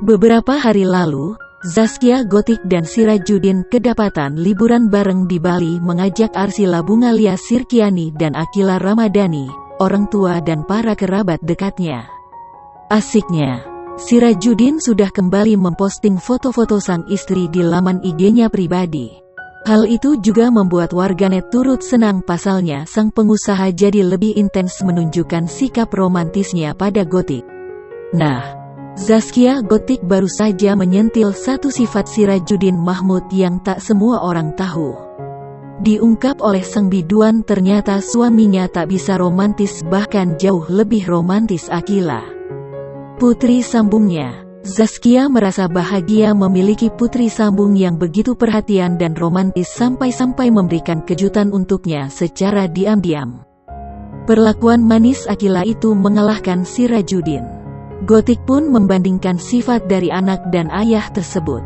Beberapa hari lalu, Zaskia Gotik dan Sirajuddin kedapatan liburan bareng di Bali mengajak Arsila Bungalia Sirkiani dan Akila Ramadhani, orang tua dan para kerabat dekatnya. Asiknya, Sirajuddin sudah kembali memposting foto-foto sang istri di laman IG-nya pribadi. Hal itu juga membuat warganet turut senang, pasalnya sang pengusaha jadi lebih intens menunjukkan sikap romantisnya pada Gotik. Nah, Zaskia Gotik baru saja menyentil satu sifat Sirajuddin Mahmud yang tak semua orang tahu. Diungkap oleh sang biduan, ternyata suaminya tak bisa romantis, bahkan jauh lebih romantis Akila. Putri sambungnya, Zaskia merasa bahagia memiliki putri sambung yang begitu perhatian dan romantis sampai-sampai memberikan kejutan untuknya secara diam-diam. Perlakuan manis Akila itu mengalahkan Sirajuddin. Gotik pun membandingkan sifat dari anak dan ayah tersebut.